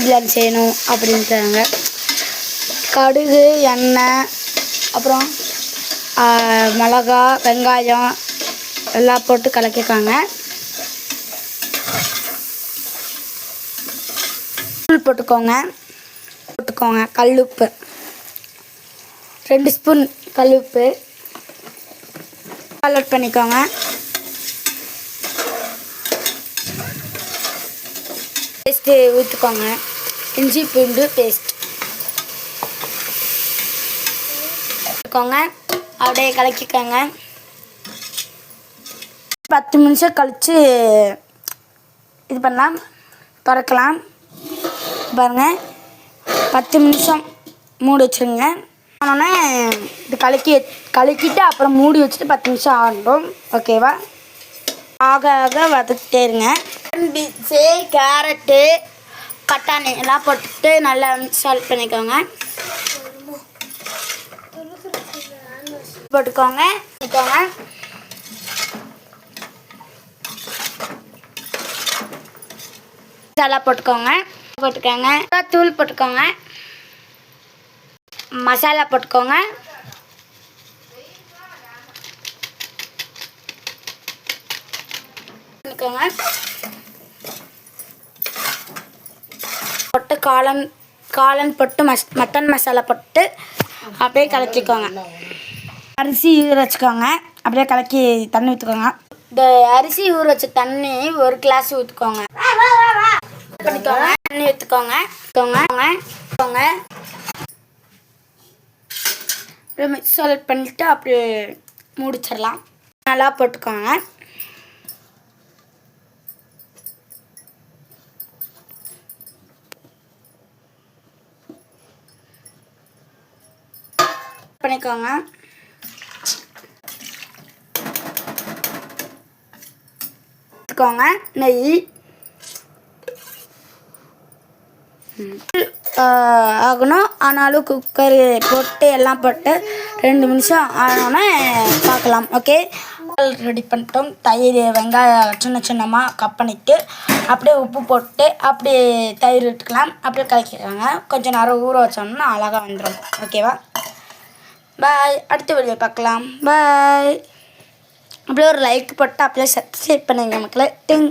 பிரியாணி செய்யணும் அப்படின்ட்டாங்க. கடுகு, எண்ணெய், அப்புறம் மிளகா, வெங்காயம் எல்லாம் போட்டு கலக்கிக்காங்க. தூள் போட்டுக்கோங்க. கல்லுப்பு 2 ஸ்பூன் கல்லுப்பு ஆட் பண்ணிக்கோங்க. பேஸ்ட்டு ஊற்றிக்கோங்க. இஞ்சி பூண்டு பேஸ்ட் அப்படியே கலக்கிக்கோங்க. 10 நிமிஷம் கழித்து இது பண்ணலாம், திறக்கலாம். பாருங்கள், 10 நிமிஷம் மூடி வச்சுருங்க. ஆனோடனே இது கலக்கிட்டு அப்புறம் மூடி வச்சுட்டு 10 நிமிஷம் ஆகட்டும். ஓகேவா? ஆக வதக்கிட்டே இருங்க. பீன்ஸு, கேரட்டு, பட்டாணி எல்லாம் போட்டுட்டு நல்லா சால்ட் பண்ணிக்கோங்க. போட்டுக்கோங்க. மசாலா போட்டுக்கோங்க. தூள் போட்டுக்கோங்க. மசாலா போட்டுக்கோங்க. போட்டு காளான் போட்டு மட்டன் மசாலா போட்டு அப்படியே கலக்கிக்கோங்க. அரிசி ஊற வச்சுக்கோங்க. அப்படியே கலக்கி தண்ணி ஊற்றுக்கோங்க. இந்த அரிசி ஊற வச்ச தண்ணி 1 கிளாஸ் ஊற்றுக்கோங்க. பண்ணிக்கோங்க. தண்ணி ஊற்றுக்கோங்க. மிக்ஸ் பண்ணிட்டு அப்படியே முடிச்சிடலாம். நல்லா போட்டுக்கோங்க. பண்ணிக்கோங்க. நெய் ஆகணும். ஆனாலும் குக்கர் போட்டு எல்லாம் போட்டு 2 நிமிஷம் ஆனோன்னே பார்க்கலாம். ஓகே, ரெடி பண்ணிட்டோம். தயிர், வெங்காயம் சின்னமாக கட் பண்ணிவிட்டு அப்படியே உப்பு போட்டு அப்படியே தயிர் விட்டுக்கலாம். அப்படியே கலக்கிக்கோங்க. கொஞ்சம் நேரம் ஊற வச்சோம்னா அழகாக வந்துடும். ஓகேவா? பாய். அடுத்த வீடியோ பார்க்கலாம். பாய். அப்படியே ஒரு லைக் போட்டு அப்படியே சப்ஸ்கிரைப் பண்ணுங்க மக்களே. டிங்.